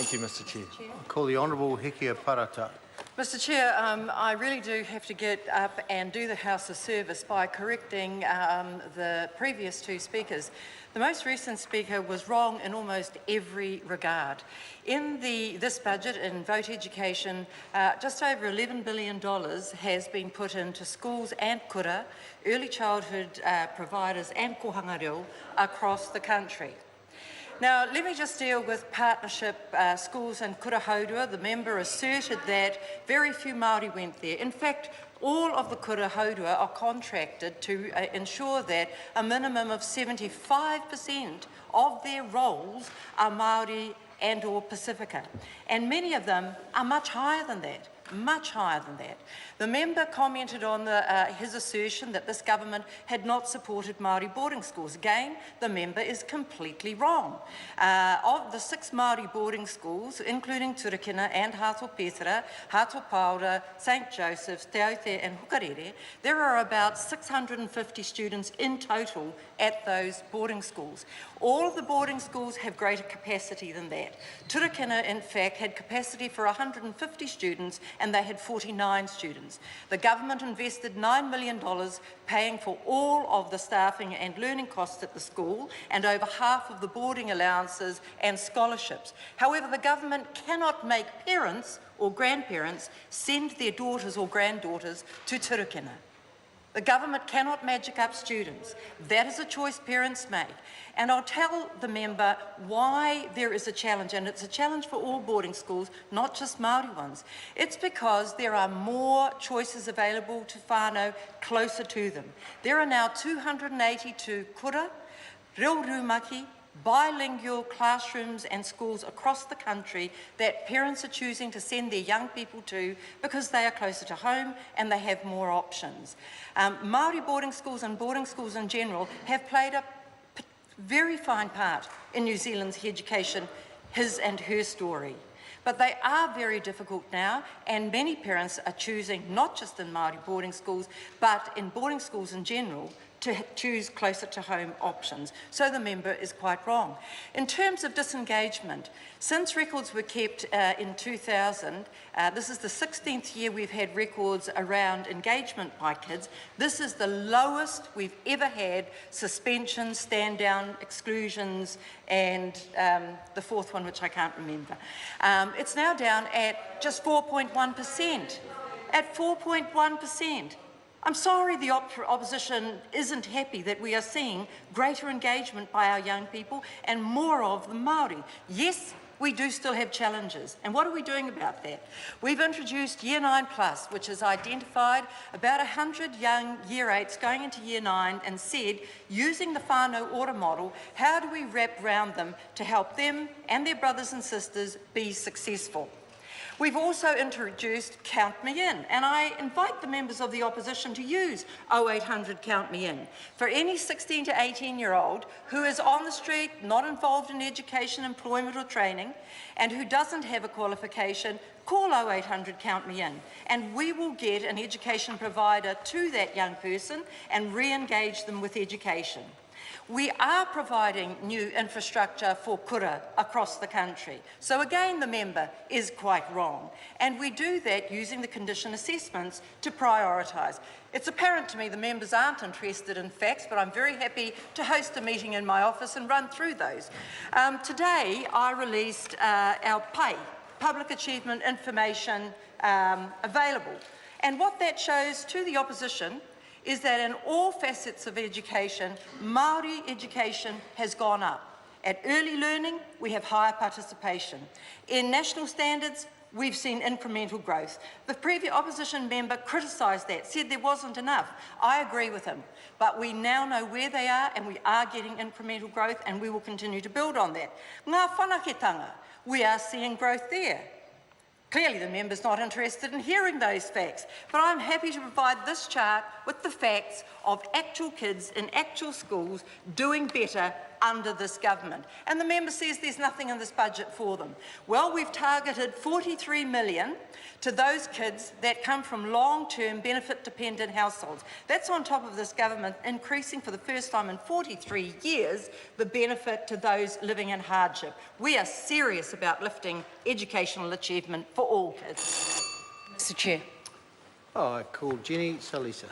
Thank you, Mr Chair. I call the Honourable Hekia Parata. Mr Chair, I really do have to get up and do the House a service by correcting the previous two speakers. The most recent speaker was wrong in almost every regard. In this budget, in Vote Education, just over $11 billion has been put into schools and kura, early childhood providers and kohanga reo across the country. Now, let me just deal with partnership schools and kura haurua. The member asserted that very few Māori went there. In fact, all of the kura haurua are contracted to ensure that a minimum of 75% of their roles are Māori and or Pacifica. And many of them are much higher than that. Much higher than that. The member commented on his assertion that this government had not supported Māori boarding schools. Again, the member is completely wrong. Of the 6 Māori boarding schools, including Turikina and Hato Pētera, Hato Paura, St Joseph's, Te Aute and Hukarere, there are about 650 students in total at those boarding schools. All of the boarding schools have greater capacity than that. Turikina, in fact, had capacity for 150 students and they had 49 students. The government invested $9 million paying for all of the staffing and learning costs at the school and over half of the boarding allowances and scholarships. However, the government cannot make parents or grandparents send their daughters or granddaughters to Turikina. The government cannot magic up students. That is a choice parents make. And I'll tell the member why there is a challenge, and it's a challenge for all boarding schools, not just Māori ones. It's because there are more choices available to whānau closer to them. There are now 282 kura, reo rumaki, bilingual classrooms and schools across the country that parents are choosing to send their young people to because they are closer to home and they have more options. Māori boarding schools and boarding schools in general have played a very fine part in New Zealand's education, his and her story. But they are very difficult now, and many parents are choosing, not just in Māori boarding schools, but in boarding schools in general, to choose closer to home options. So the member is quite wrong. In terms of disengagement, since records were kept in 2000, this is the 16th year we've had records around engagement by kids. This is the lowest we've ever had: suspensions, stand down, exclusions, and the fourth one, which I can't remember. It's now down at just 4.1%. At 4.1%. I'm sorry the opposition isn't happy that we are seeing greater engagement by our young people and more of the Māori. Yes, we do still have challenges. And what are we doing about that? We've introduced Year 9 Plus, which has identified about 100 young Year 8s going into Year 9 and said, using the whānau order model, how do we wrap around them to help them and their brothers and sisters be successful? We've also introduced Count Me In, and I invite the members of the opposition to use 0800 Count Me In. For any 16 to 18-year-old who is on the street, not involved in education, employment or training, and who doesn't have a qualification, call 0800 Count Me In, and we will get an education provider to that young person and re-engage them with education. We are providing new infrastructure for kura across the country. So again, the member is quite wrong. And we do that using the condition assessments to prioritise. It's apparent to me the members aren't interested in facts, but I'm very happy to host a meeting in my office and run through those. Today, I released our PAI, Public Achievement Information Available. And what that shows to the opposition is that in all facets of education, Māori education has gone up. At early learning, we have higher participation. In national standards, we've seen incremental growth. The previous opposition member criticised that, said there wasn't enough. I agree with him, but we now know where they are and we are getting incremental growth and we will continue to build on that. Ngā whanaketanga, we are seeing growth there. Clearly the member's not interested in hearing those facts, but I'm happy to provide this chart with the facts of actual kids in actual schools doing better under this government. And the member says there's nothing in this budget for them. Well, we've targeted 43 million to those kids that come from long-term benefit-dependent households. That's on top of this government increasing for the first time in 43 years the benefit to those living in hardship. We are serious about lifting educational achievement for all kids. Mr. Chair. I call Jenny Salisa.